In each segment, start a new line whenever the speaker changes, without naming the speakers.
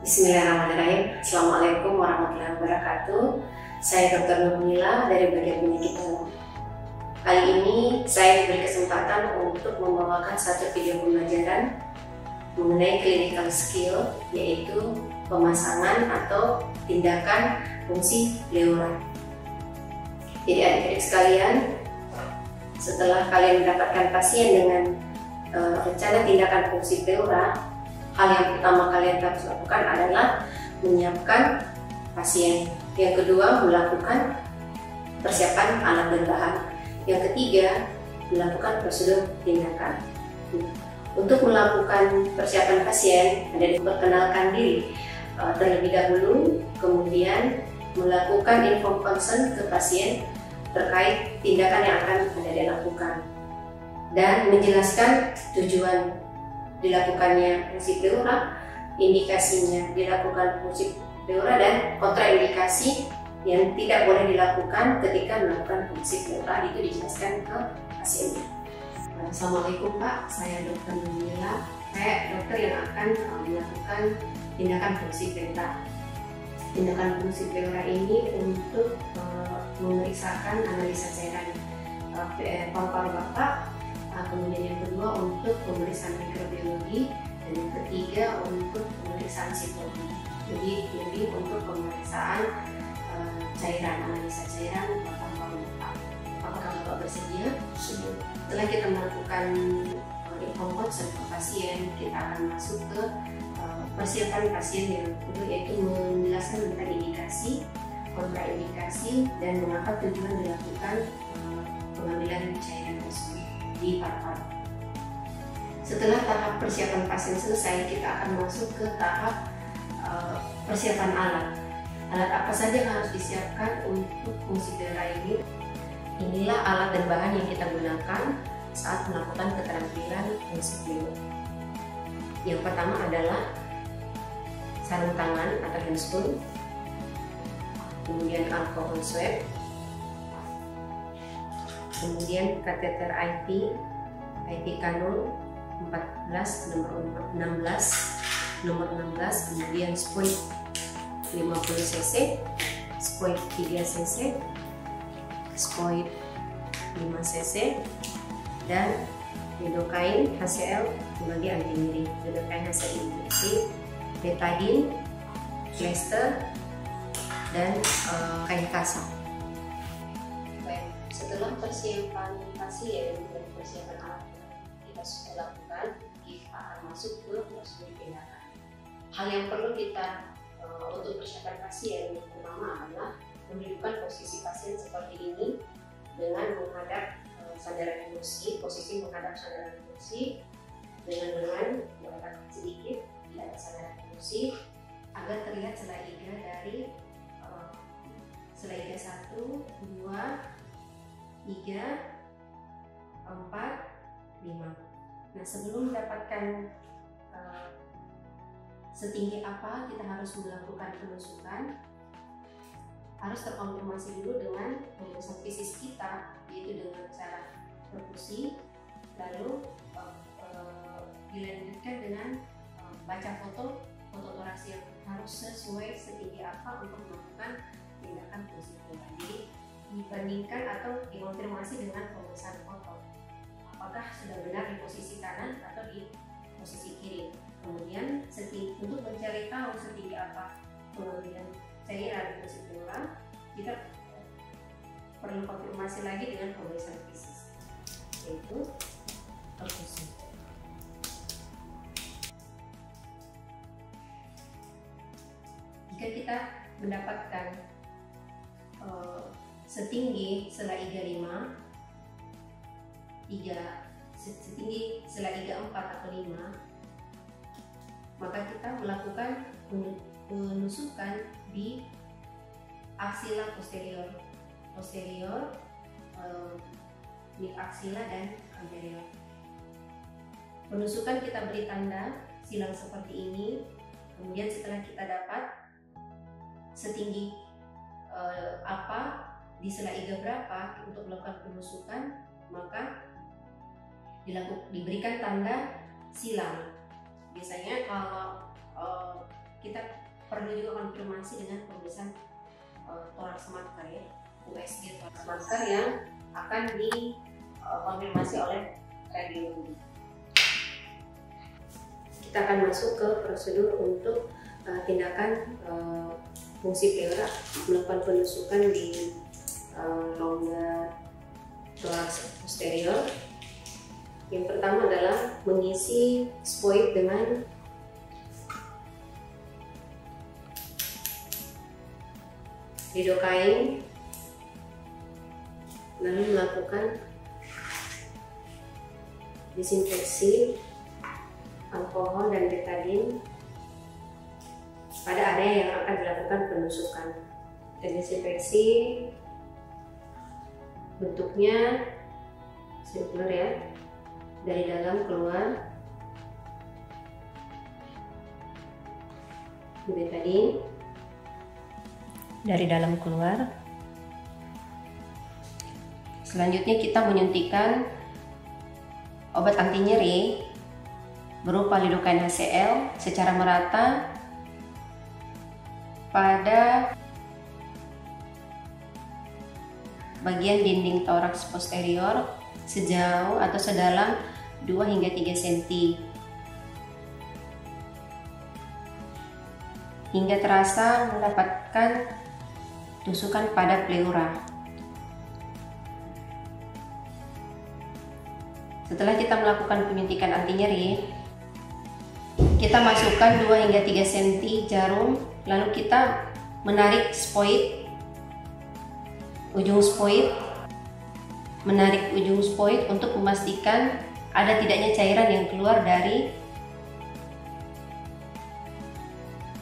Bismillahirrahmanirrahim. Assalamualaikum warahmatullahi wabarakatuh. Saya Dr. Nurmila dari bagian penyakit dalam. Kali ini saya diberi kesempatan untuk membawakan satu video pembelajaran mengenai clinical skill, yaitu pemasangan atau tindakan fungsi pleura. Jadi adik-adik sekalian, setelah kalian mendapatkan pasien dengan rencana tindakan fungsi pleura, hal yang pertama kalian harus lakukan adalah menyiapkan pasien. Yang kedua, melakukan persiapan alat dan bahan. Yang ketiga, melakukan prosedur tindakan. Untuk melakukan persiapan pasien, ada memperkenalkan diri terlebih dahulu, kemudian melakukan inform consent ke pasien terkait tindakan yang akan Anda dilakukan, dan menjelaskan tujuan dilakukannya fungsi pleura, indikasinya dilakukan fungsi pleura, dan kontraindikasi yang tidak boleh dilakukan ketika melakukan fungsi pleura. Itu dijelaskan ke pasiennya. Assalamualaikum Pak, saya Dr. Nurmila. Saya dokter yang akan melakukan tindakan fungsi pleura. Tindakan fungsi pleura ini untuk memeriksakan analisa cairan paru-paru Bapak. Kemudian yang kedua untuk pemeriksaan mikrobiologi, dan yang ketiga untuk pemeriksaan sitologi. Jadi lebih untuk pemeriksaan cairan, analisa cairan paru-paru Bapak. Apakah Bapak bersedia? Setelah kita melakukan inform consent ke pasien, kita akan masuk ke persiapan pasien yang kedua, yaitu menjelaskan tentang indikasi, kontraindikasi, dan mengapa tujuan dilakukan pengambilan cairan tersebut di paru-paru. Setelah tahap persiapan pasien selesai, kita akan masuk ke tahap persiapan alat. Alat apa saja yang harus disiapkan untuk fungsi pleura ini? Inilah alat dan bahan yang kita gunakan saat melakukan keterampilan fungsi pleura. Yang pertama adalah sarung tangan atau handscoon, kemudian alkohol swab, kemudian kateter IP kanul 14 nomor 16, kemudian spuit 50 cc, spuit 3 cc, spuit 5 cc, dan lidocaine HCl sebagai anti nyeri. Lidocaine HCl ini betadine, plester, dan kain kasar. Setelah persiapan pasien dan persiapan alat kita sudah lakukan, kita akan masuk ke prosedur tindakan. Hal yang perlu kita untuk persiapan pasien yang pertama adalah mendudukan posisi pasien seperti ini dengan menghadap sandaran kursi, posisi menghadap sandaran kursi dengan lengan diangkat sedikit di atas sandaran kursi agar terlihat selaiga dari selaiga 1, 2, 3, 4, 5. Nah, sebelum mendapatkan setinggi apa kita harus melakukan penusukan, harus terkonfirmasi dulu dengan pemeriksaan fisik kita, yaitu dengan cara perkusi, lalu dilanjutkan dengan baca foto toraks yang harus sesuai setinggi apa untuk melakukan tindakan fungsi pleura. Jadi dibandingkan atau dikonfirmasi dengan pemeriksaan foto, apakah sudah benar di posisi kanan atau di posisi kiri. Kemudian untuk mencari tahu setinggi apa pengambilan cairan fungsi pleura, kita perlu konfirmasi lagi dengan pemeriksaan fisik, yaitu perkusi. Jika kita mendapatkan setinggi selaiga 5, setinggi selaiga 4 atau 5, maka kita melakukan penusukan di aksila posterior, mid aksila, dan anterior. Penusukan kita beri tanda silang seperti ini. Kemudian setelah kita dapat setinggi apa di selaiga berapa untuk melakukan penusukan, maka diberikan tanda silang. Biasanya kalau kita perlu juga konfirmasi dengan pemeriksaan thorax marker ya, USG thorax marker yang akan dikonfirmasi oleh radiologi. Kita akan masuk ke prosedur untuk tindakan fungsi pleura, melakukan penusukan di rongga thorax posterior. Yang pertama adalah mengisi sphoid dengan lidocaine, lalu melakukan disinfeksi alkohol dan betadine pada area yang akan dilakukan penusukan. Dan disinfeksi bentuknya sirkular ya, dari dalam keluar, betadine dari dalam keluar. Selanjutnya kita menyuntikkan obat anti nyeri berupa lidocaine HCl secara merata pada bagian dinding toraks posterior sejauh atau sedalam 2 hingga 3 cm hingga terasa mendapatkan tusukan pada pleura. Setelah kita melakukan penyuntikan anti nyeri, kita masukkan 2 hingga 3 cm jarum, lalu kita menarik sphoid, menarik ujung sphoid untuk memastikan ada tidaknya cairan yang keluar dari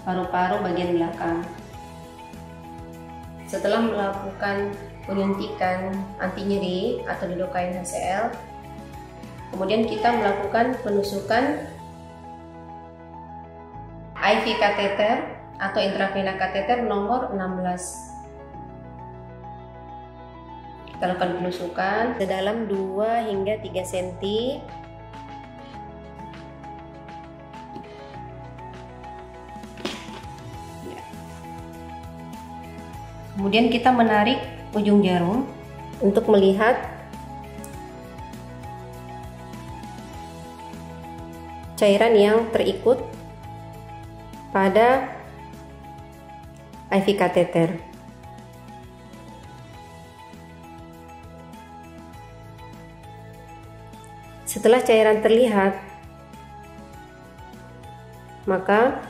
paru-paru bagian belakang. Setelah melakukan penyuntikan anti nyeri atau lidocaine HCl, kemudian kita melakukan penusukan IV kateter atau intravena kateter nomor 16. Kita lakukan penusukan sedalam 2 hingga 3 cm. Kemudian kita menarik ujung jarum untuk melihat cairan yang terikut pada IV kateter. Setelah cairan terlihat, maka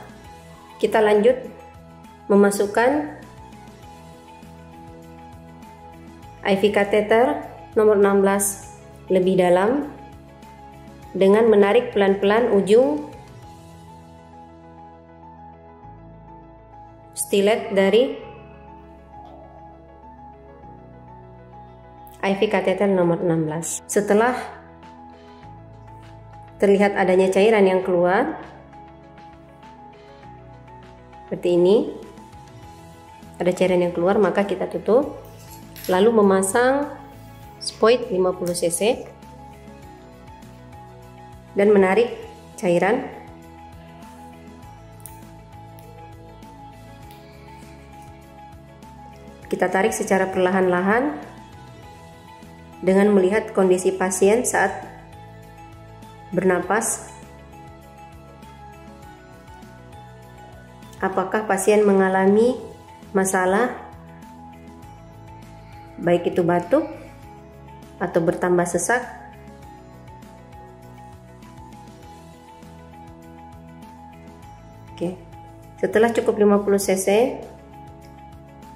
kita lanjut memasukkan IV kateter nomor 16 lebih dalam dengan menarik pelan-pelan ujung stilet dari IV kateter nomor 16. Setelah terlihat adanya cairan yang keluar seperti ini, ada cairan yang keluar, maka kita tutup, lalu memasang sphoid 50 cc dan menarik cairan. Kita tarik secara perlahan-lahan dengan melihat kondisi pasien saat bernapas. Apakah pasien mengalami masalah baik itu batuk atau bertambah sesak. Oke. Setelah cukup 50 cc,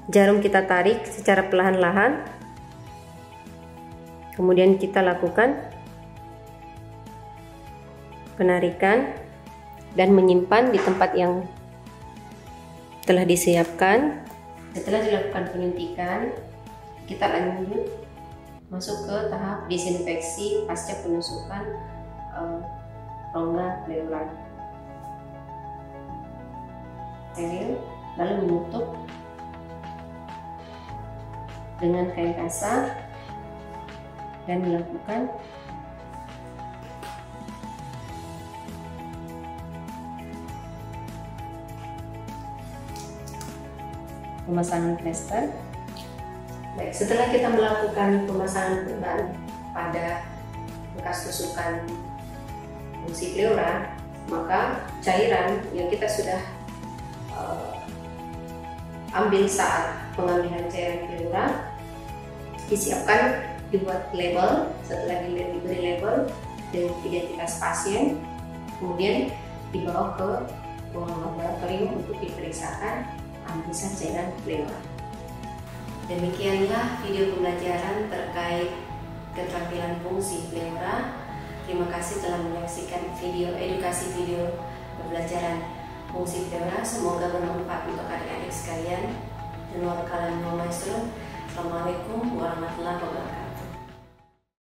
jarum kita tarik secara perlahan-lahan. Kemudian kita lakukan penarikan dan menyimpan di tempat yang telah disiapkan. Setelah dilakukan penyuntikan, kita lanjut masuk ke tahap disinfeksi pasca penusukan rongga pleura. Steril, lalu menutup dengan kain kasar dan melakukan
pemasangan plester.
Baik, setelah kita melakukan pemasangan perban pada bekas tusukan fungsi pleura, maka cairan yang kita sudah ambil saat pengambilan cairan pleura disiapkan, dibuat label. Setelah diberi label dengan identitas pasien, kemudian dibawa ke ruang laboratorium untuk diperiksakan analisis cairan pleura. Demikianlah video pembelajaran terkait keterampilan fungsi pleura. Terima kasih telah menyaksikan edukasi video pembelajaran fungsi pleura. Semoga bermanfaat untuk adik-adik sekalian. Dan Assalamualaikum warahmatullahi wabarakatuh.